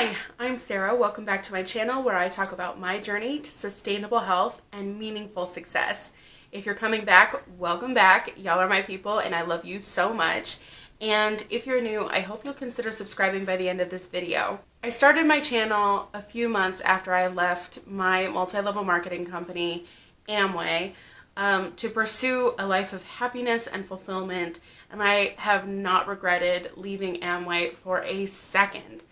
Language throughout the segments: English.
Hi, I'm Sarah. Welcome back to my channel where I talk about my journey to sustainable health and meaningful success. If you're coming back, welcome back. Y'all are my people and I love you so much. And if you're new, I hope you'll consider subscribing by the end of this video. I started my channel a few months after I left my multi-level marketing company, Amway, to pursue a life of happiness and fulfillment, and I have not regretted leaving Amway for a second.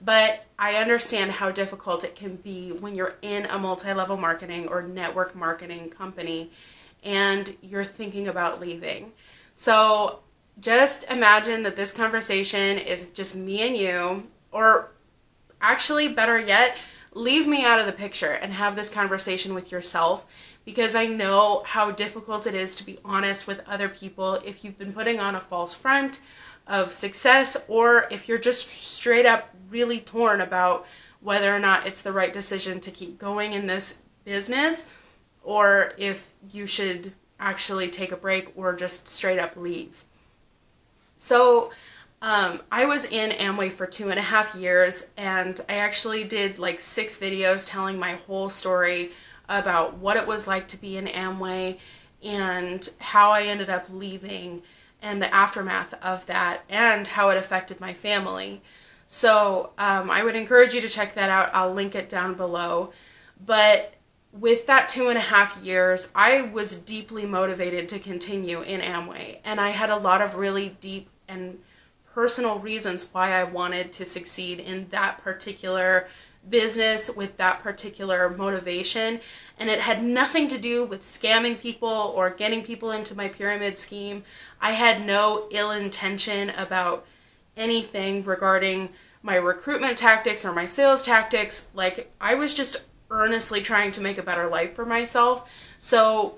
But I understand how difficult it can be when you're in a multi-level marketing or network marketing company and you're thinking about leaving. So just imagine that this conversation is just me and you, or actually better yet, leave me out of the picture and have this conversation with yourself, because I know how difficult it is to be honest with other people if you've been putting on a false front of success, or if you're just straight up really torn about whether or not it's the right decision to keep going in this business, or if you should actually take a break or just straight up leave. So I was in Amway for 2.5 years, and I actually did like 6 videos telling my whole story about what it was like to be in Amway and how I ended up leaving and the aftermath of that and how it affected my family. So I would encourage you to check that out. I'll link it down below. But with that 2.5 years, I was deeply motivated to continue in Amway, and I had a lot of really deep and personal reasons why I wanted to succeed in that particular business with that particular motivation, and it had nothing to do with scamming people or getting people into my pyramid scheme. I had no ill intention about anything regarding my recruitment tactics or my sales tactics. Like, I was just earnestly trying to make a better life for myself. So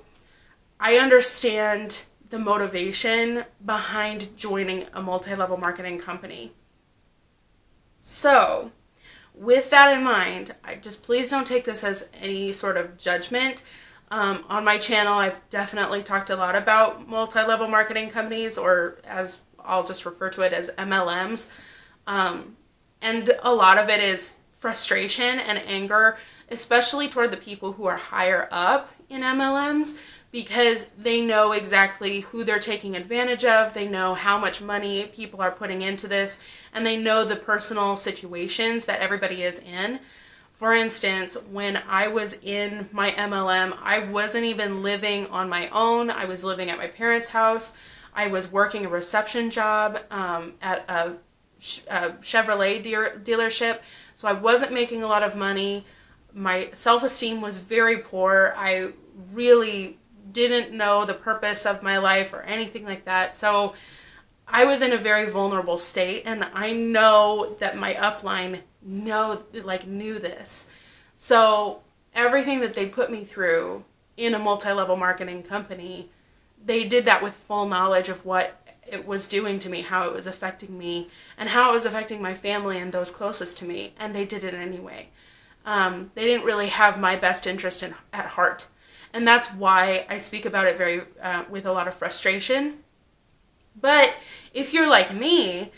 I understand the motivation behind joining a multi-level marketing company. So with that in mind, please don't take this as any sort of judgment. On my channel, I've definitely talked a lot about multi-level marketing companies, or as I'll just refer to it as MLMs. And a lot of it is frustration and anger, especially toward the people who are higher up in MLMs, because they know exactly who they're taking advantage of, they know how much money people are putting into this, and they know the personal situations that everybody is in. For instance, when I was in my MLM, I wasn't even living on my own. I was living at my parents' house. I was working a reception job at a Chevrolet dealership, so I wasn't making a lot of money. My self-esteem was very poor. I really didn't know the purpose of my life or anything like that. So I was in a very vulnerable state, and I know that my upline knew this. So everything that they put me through in a multi-level marketing company, they did that with full knowledge of what it was doing to me, how it was affecting me, and how it was affecting my family and those closest to me, and they did it anyway. They didn't really have my best interest at heart. And that's why I speak about it with a lot of frustration. But if you're like me,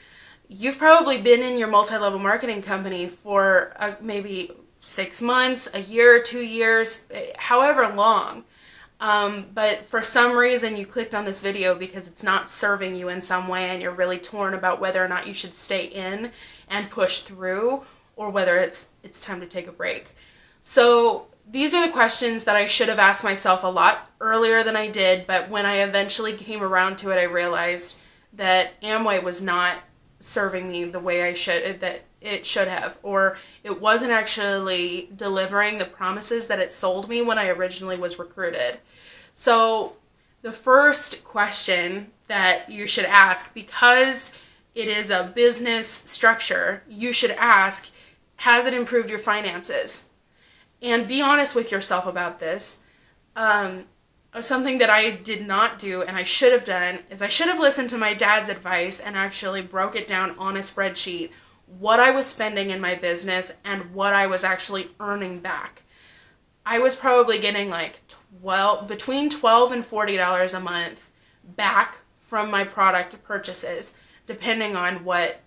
you've probably been in your multi-level marketing company for maybe 6 months, a year, 2 years, however long. But for some reason you clicked on this video because it's not serving you in some way, and you're really torn about whether or not you should stay in and push through, or whether it's time to take a break. So these are the questions that I should have asked myself a lot earlier than I did, but when I eventually came around to it, I realized that Amway was not serving me the way that it should have, or it wasn't actually delivering the promises that it sold me when I originally was recruited. So the first question that you should ask, because it is a business structure, you should ask, has it improved your finances? And be honest with yourself about this. Something that I did not do and I should have done is I should have listened to my dad's advice and actually broke it down on a spreadsheet, what I was spending in my business and what I was actually earning back. I was probably getting like between $12 and $40 a month back from my product purchases, depending on what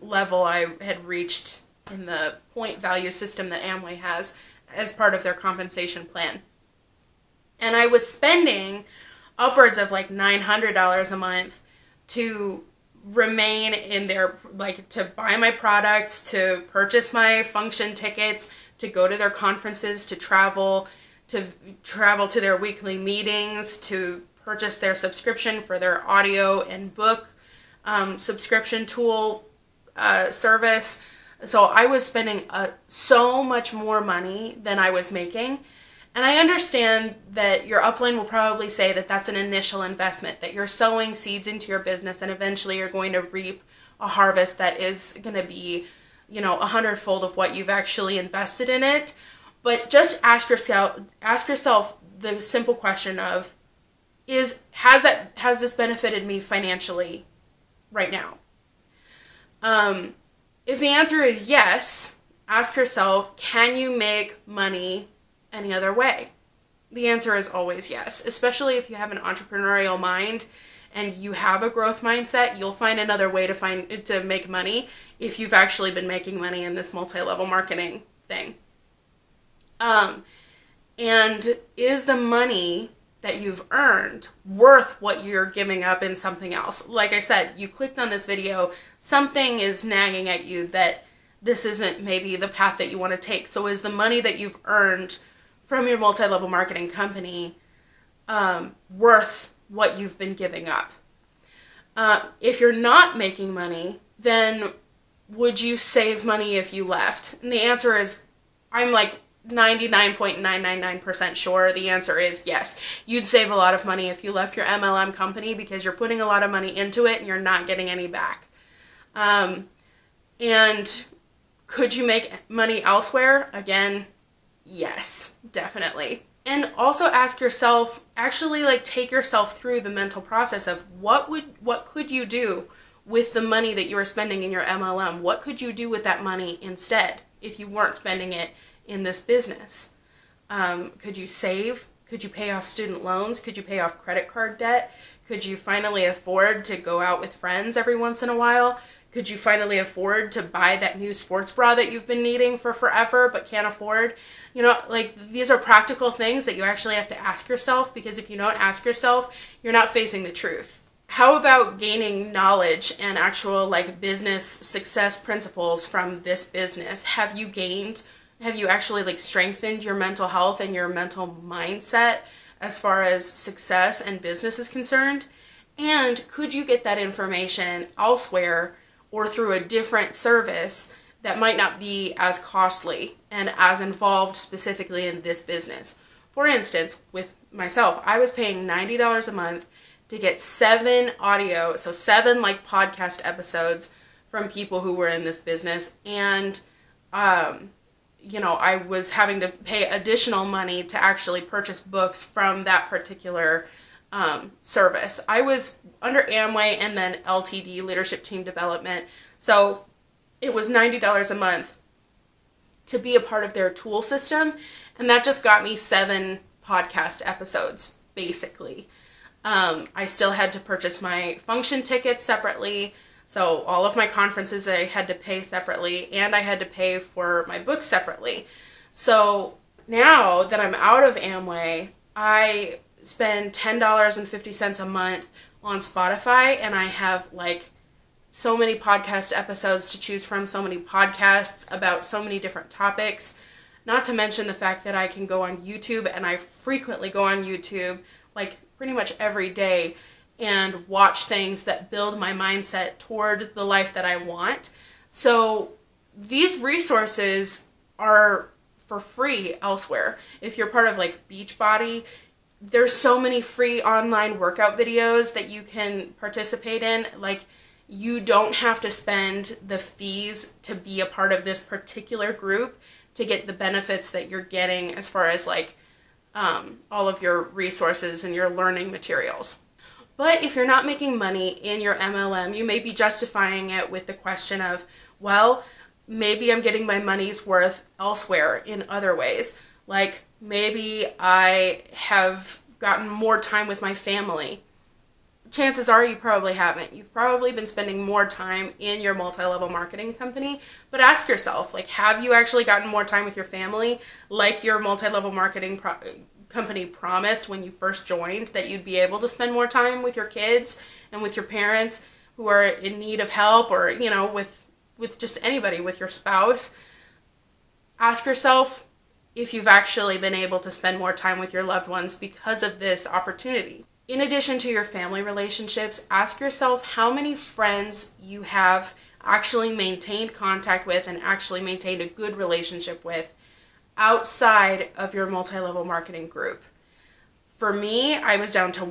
level I had reached in the point value system that Amway has as part of their compensation plan. And I was spending upwards of like $900 a month to remain in their, like, to buy my products, to purchase my function tickets, to go to their conferences, to travel to their weekly meetings, to purchase their subscription for their audio and book subscription tool service. So I was spending so much more money than I was making. And I understand that your upline will probably say that that's an initial investment, that you're sowing seeds into your business and eventually you're going to reap a harvest that is going to be, you know, 100-fold of what you've actually invested in it. But just ask yourself the simple question of, has this benefited me financially right now? If the answer is yes, ask yourself, can you make money any other way? The answer is always yes, especially if you have an entrepreneurial mind and you have a growth mindset. You'll find another way to make money if you've actually been making money in this multi-level marketing thing. And is the money that you've earned worth what you're giving up in something else? Like I said, you clicked on this video, something is nagging at you that this isn't maybe the path that you want to take. So is the money that you've earned from your multi-level marketing company worth what you've been giving up? If you're not making money, then would you save money if you left? And the answer is, I'm like 99.999% sure the answer is yes. You'd save a lot of money if you left your MLM company because you're putting a lot of money into it and you're not getting any back. And could you make money elsewhere? Again, yes, definitely. And also ask yourself, actually like take yourself through the mental process of what could you do with the money that you were spending in your MLM? What could you do with that money instead if you weren't spending it in this business? Could you save? Could you pay off student loans? Could you pay off credit card debt? Could you finally afford to go out with friends every once in a while? Could you finally afford to buy that new sports bra that you've been needing for forever but can't afford? You know, like, these are practical things that you actually have to ask yourself, because if you don't ask yourself, you're not facing the truth. How about gaining knowledge and actual like business success principles from this business? Have you actually like strengthened your mental health and your mental mindset as far as success and business is concerned? And could you get that information elsewhere or through a different service that might not be as costly and as involved specifically in this business? For instance, with myself, I was paying $90 a month to get 7 audio, so 7 like podcast episodes from people who were in this business. And, you know, I was having to pay additional money to actually purchase books from that particular service. I was under Amway and then LTD, Leadership Team Development. So it was $90 a month to be a part of their tool system. And that just got me 7 podcast episodes, basically. I still had to purchase my function tickets separately. So all of my conferences I had to pay separately, and I had to pay for my books separately. So now that I'm out of Amway, I spend $10.50 a month on Spotify, and I have like so many podcast episodes to choose from, so many podcasts about so many different topics. Not to mention the fact that I can go on YouTube, and I frequently go on YouTube, like pretty much every day, and watch things that build my mindset toward the life that I want. So these resources are for free elsewhere. If you're part of like Beachbody, there's so many free online workout videos that you can participate in. Like, you don't have to spend the fees to be a part of this particular group to get the benefits that you're getting as far as like all of your resources and your learning materials. But if you're not making money in your MLM, you may be justifying it with the question of, well, maybe I'm getting my money's worth elsewhere in other ways. Like, maybe I have gotten more time with my family. chances are you probably haven't. You've probably been spending more time in your multi-level marketing company, but ask yourself, like, have you actually gotten more time with your family like your multi-level marketing company promised when you first joined, that you'd be able to spend more time with your kids and with your parents who are in need of help, or, you know, with just anybody, with your spouse? Ask yourself if you've actually been able to spend more time with your loved ones because of this opportunity. In addition to your family relationships, ask yourself how many friends you have actually maintained contact with and actually maintained a good relationship with outside of your multi-level marketing group. For me, I was down to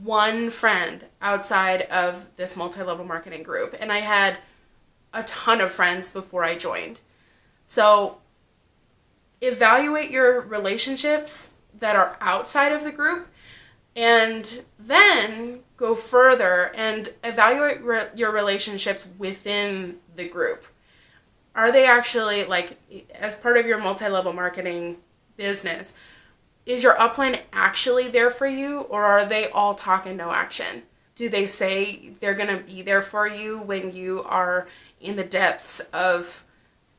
one friend outside of this multi-level marketing group, and I had a ton of friends before I joined. So evaluate your relationships that are outside of the group, and then go further and evaluate your relationships within the group. Are they actually, like, as part of your multi-level marketing business, is your upline actually there for you, or are they all talk and no action? Do they say they're going to be there for you when you are in the depths of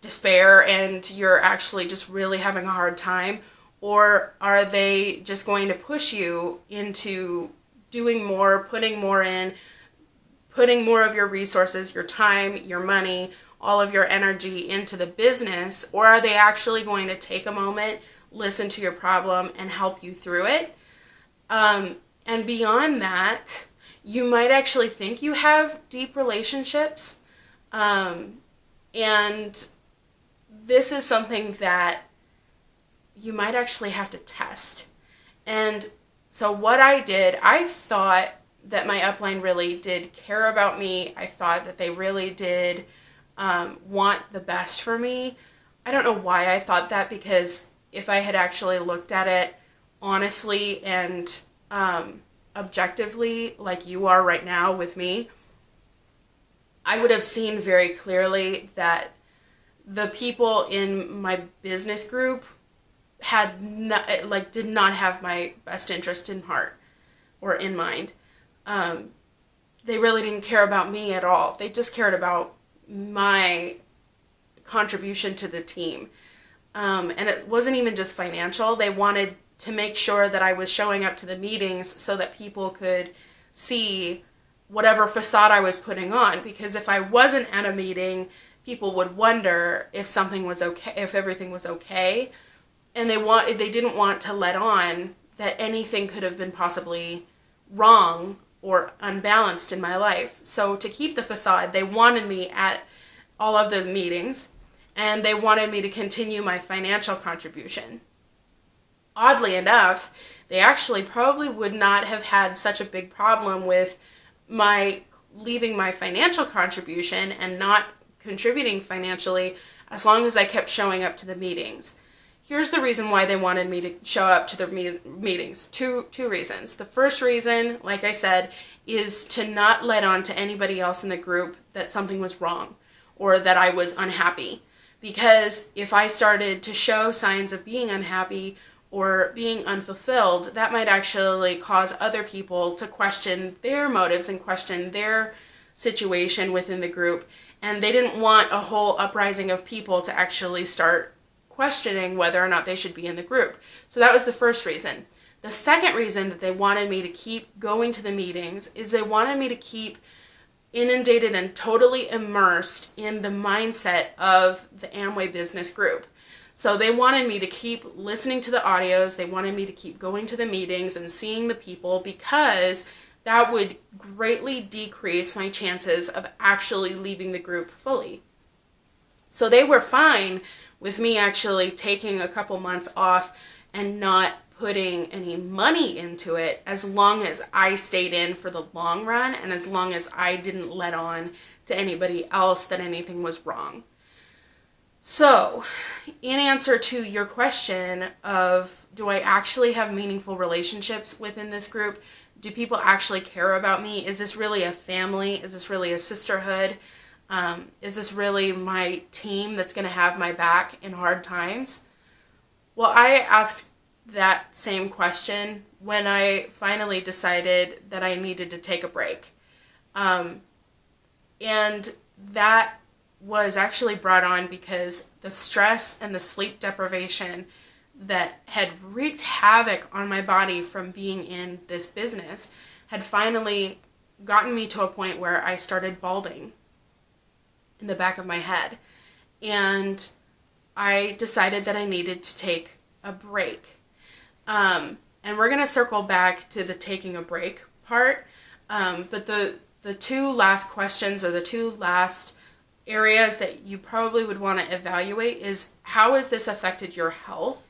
despair and you're actually just really having a hard time? Or are they just going to push you into doing more, putting more in, putting more of your resources, your time, your money, all of your energy into the business? Or are they actually going to take a moment, listen to your problem, and help you through it? And beyond that, you might actually think you have deep relationships. And this is something that you might actually have to test. And so what I did, I thought that my upline really did care about me. I thought that they really did want the best for me. I don't know why I thought that, because if I had actually looked at it honestly and objectively, like you are right now with me, I would have seen very clearly that the people in my business group did not have my best interest in heart or in mind. They really didn't care about me at all. They just cared about my contribution to the team. And it wasn't even just financial. They wanted to make sure that I was showing up to the meetings so that people could see whatever facade I was putting on. Because if I wasn't at a meeting, people would wonder if something was okay, if everything was okay. And they didn't want to let on that anything could have been possibly wrong or unbalanced in my life. So to keep the facade, they wanted me at all of the meetings, and they wanted me to continue my financial contribution. Oddly enough, they actually probably would not have had such a big problem with my leaving my financial contribution and not contributing financially, as long as I kept showing up to the meetings. Here's the reason why they wanted me to show up to the meetings. Two reasons. The first reason, like I said, is to not let on to anybody else in the group that something was wrong or that I was unhappy. Because if I started to show signs of being unhappy or being unfulfilled, that might actually cause other people to question their motives and question their situation within the group. And they didn't want a whole uprising of people to actually start questioning whether or not they should be in the group. So that was the first reason. The second reason that they wanted me to keep going to the meetings is they wanted me to keep inundated and totally immersed in the mindset of the Amway business group. So they wanted me to keep listening to the audios, they wanted me to keep going to the meetings and seeing the people, because that would greatly decrease my chances of actually leaving the group fully. So they were fine with me actually taking a couple months off and not putting any money into it, as long as I stayed in for the long run and as long as I didn't let on to anybody else that anything was wrong. So, in answer to your question of, do I actually have meaningful relationships within this group? Do people actually care about me? Is this really a family? Is this really a sisterhood? Is this really my team that's going to have my back in hard times? Well, I asked that same question when I finally decided that I needed to take a break. And that was actually brought on because the stress and the sleep deprivation that had wreaked havoc on my body from being in this business had finally gotten me to a point where I started balding in the back of my head. And I decided that I needed to take a break. And we're going to circle back to the taking a break part. But the two last questions, or the two last areas that you probably would want to evaluate, is how has this affected your health?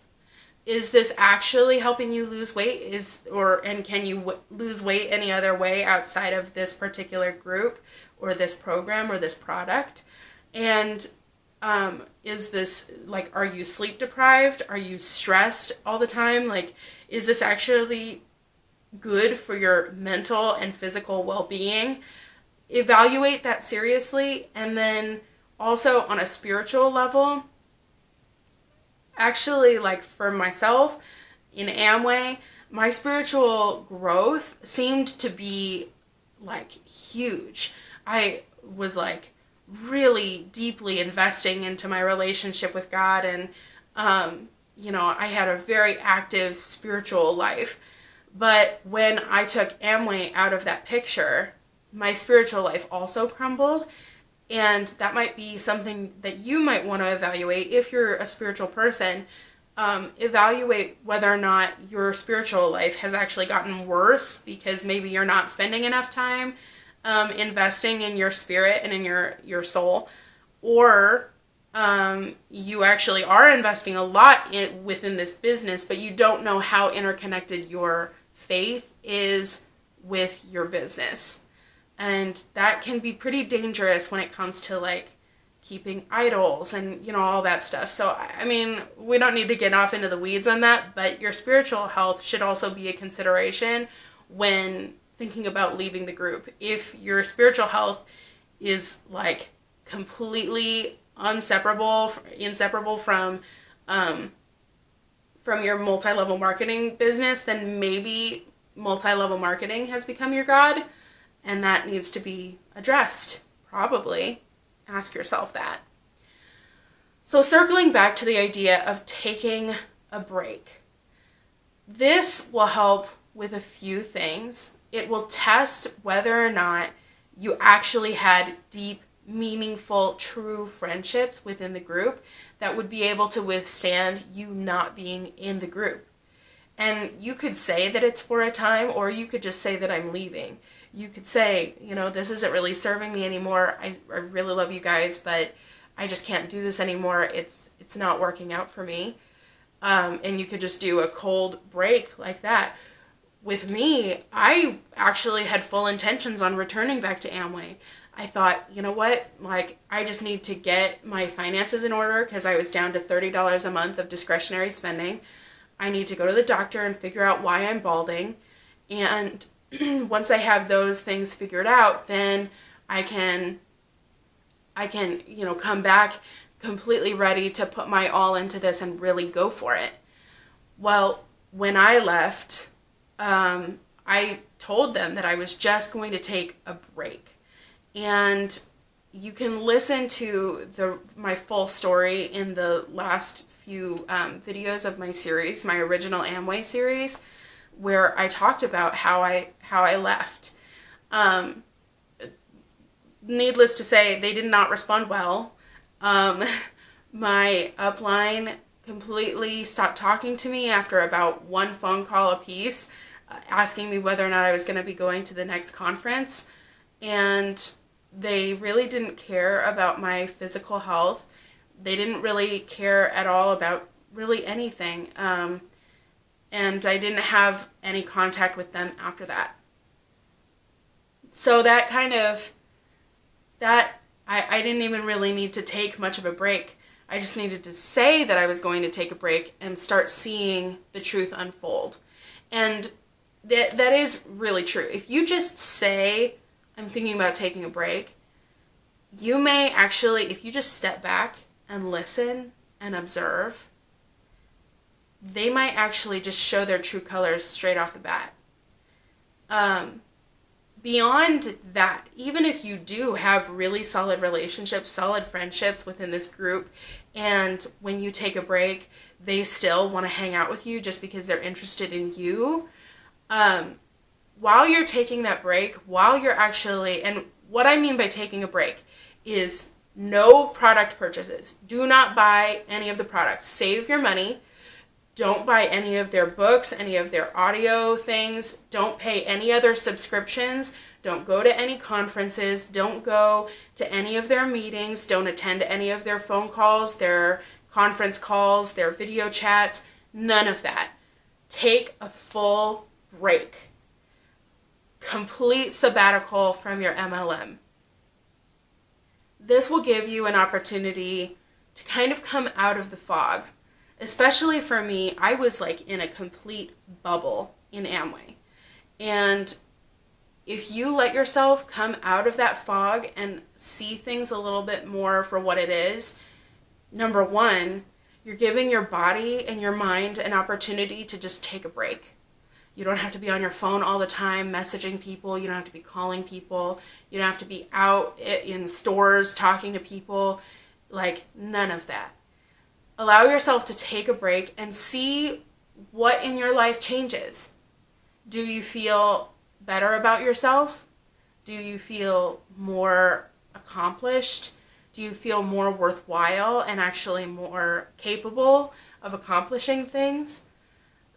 Is this actually helping you lose weight? And can you lose weight any other way outside of this particular group or this program or this product? And is this, like, are you sleep deprived? Are you stressed all the time? Like, is this actually good for your mental and physical well-being? Evaluate that seriously. And then also on a spiritual level, actually, like for myself in Amway, my spiritual growth seemed to be like huge. I was like really deeply investing into my relationship with God, and I had a very active spiritual life. But when I took Amway out of that picture, my spiritual life also crumbled. And that might be something that you might want to evaluate if you're a spiritual person. Evaluate whether or not your spiritual life has actually gotten worse because maybe you're not spending enough time investing in your spirit and in your soul, or you actually are investing a lot within this business, but you don't know how interconnected your faith is with your business. And that can be pretty dangerous when it comes to like keeping idols and all that stuff. So I mean, we don't need to get off into the weeds on that, but your spiritual health should also be a consideration when thinking about leaving the group. If your spiritual health is like completely inseparable from your multi-level marketing business, then maybe multi-level marketing has become your God, and that needs to be addressed. Probably ask yourself that. So circling back to the idea of taking a break, this will help with a few things. It will test whether or not you actually had deep, meaningful, true friendships within the group that would be able to withstand you not being in the group. And you could say that it's for a time, or you could just say that I'm leaving. You could say, this isn't really serving me anymore. I really love you guys, but I just can't do this anymore. It's not working out for me. And you could just do a cold break like that. With me, I actually had full intentions on returning back to Amway. I thought, you know what, like, I just need to get my finances in order because I was down to $30 a month of discretionary spending. I need to go to the doctor and figure out why I'm balding. And once I have those things figured out, then I can come back completely ready to put my all into this and really go for it. Well, when I left, I told them that I was just going to take a break. And you can listen to my full story in the last few videos of my series, my original Amway series, where I talked about how I left. Needless to say, they did not respond well. My upline completely stopped talking to me after about one phone call apiece, asking me whether or not I was going to be going to the next conference. And they really didn't care about my physical health. They didn't really care at all about really anything. And I didn't have any contact with them after that. So that I didn't even really need to take much of a break. I just needed to say that I was going to take a break and start seeing the truth unfold. And that is really true. If you just say, I'm thinking about taking a break, you may actually, if you just step back and listen and observe, they might actually just show their true colors straight off the bat. Beyond that, even if you do have really solid relationships, solid friendships within this group, and when you take a break, they still want to hang out with you just because they're interested in you, while you're taking that break, while you're actually, and what I mean by taking a break is no product purchases. Do not buy any of the products. Save your money. Don't buy any of their books, any of their audio things. Don't pay any other subscriptions. Don't go to any conferences. Don't go to any of their meetings. Don't attend any of their phone calls, their conference calls, their video chats. None of that. Take a full break. Complete sabbatical from your MLM. This will give you an opportunity to kind of come out of the fog. Especially for me, I was like in a complete bubble in Amway. And if you let yourself come out of that fog and see things a little bit more for what it is, number one, you're giving your body and your mind an opportunity to just take a break. You don't have to be on your phone all the time messaging people. You don't have to be calling people. You don't have to be out in stores talking to people. Like, none of that. Allow yourself to take a break and see what in your life changes. Do you feel better about yourself? Do you feel more accomplished? Do you feel more worthwhile and actually more capable of accomplishing things?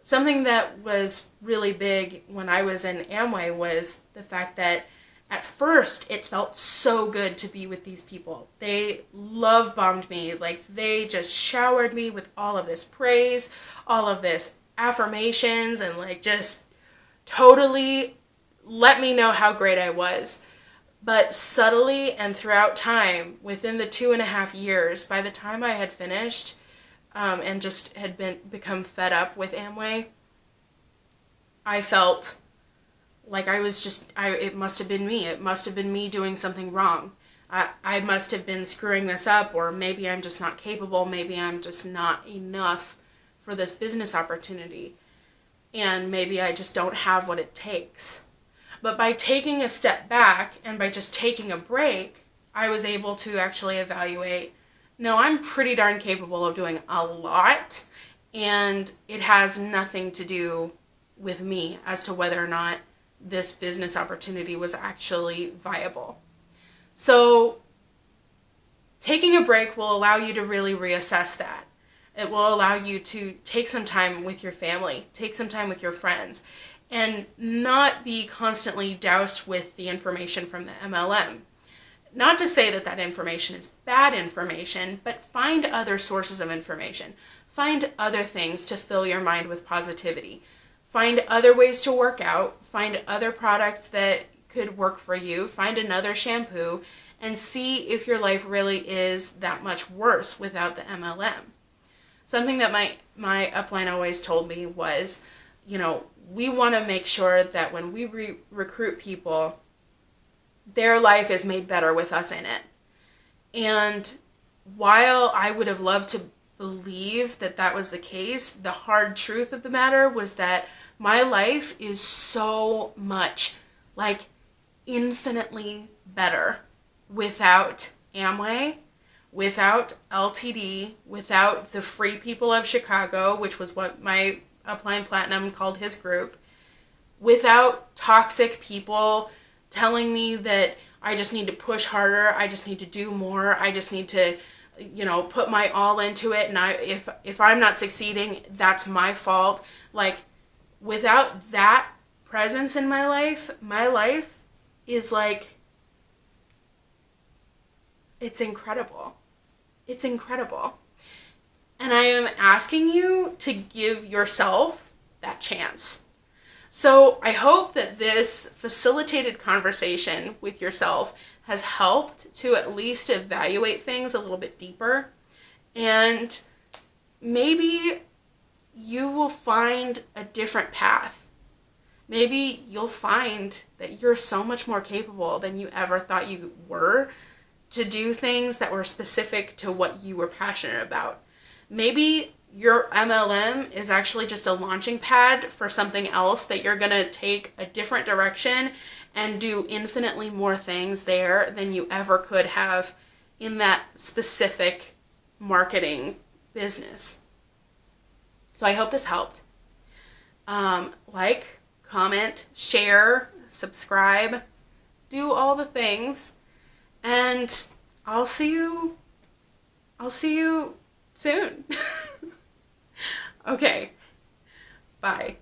Something that was really big when I was in Amway was the fact that at first it felt so good to be with these people. They love bombed me. Like, they just showered me with all of this praise, all of this affirmations, and like just totally let me know how great I was. But subtly and throughout time, within the 2.5 years, by the time I had finished and just had become fed up with Amway, I felt like I was just, it must have been me. It must have been me doing something wrong. I must have been screwing this up, or maybe I'm just not capable. Maybe I'm just not enough for this business opportunity. And maybe I just don't have what it takes. But by taking a step back and by just taking a break, I was able to actually evaluate, no, I'm pretty darn capable of doing a lot, and it has nothing to do with me as to whether or not this business opportunity was actually viable. So taking a break will allow you to really reassess that. It will allow you to take some time with your family, take some time with your friends, and not be constantly doused with the information from the MLM. Not to say that that information is bad information, but find other sources of information. Find other things to fill your mind with positivity. Find other ways to work out. Find other products that could work for you. Find another shampoo and see if your life really is that much worse without the MLM. Something that my upline always told me was, you know, we want to make sure that when we recruit people, their life is made better with us in it. And while I would have loved to believe that that was the case, the hard truth of the matter was that my life is so much, like, infinitely better without Amway, without LTD, without the Free People of Chicago, which was what my upline platinum called his group, without toxic people telling me that I just need to push harder, I just need to do more, I just need to, you know, put my all into it, and if I'm not succeeding, that's my fault. Like, without that presence in my life is like, it's incredible. It's incredible. And I am asking you to give yourself that chance. So I hope that this facilitated conversation with yourself has helped to at least evaluate things a little bit deeper. And maybe you will find a different path. Maybe you'll find that you're so much more capable than you ever thought you were to do things that were specific to what you were passionate about. Maybe your MLM is actually just a launching pad for something else, that you're going to take a different direction and do infinitely more things there than you ever could have in that specific marketing business. So I hope this helped. Like, comment, share, subscribe, do all the things, and I'll see you soon. Okay, bye.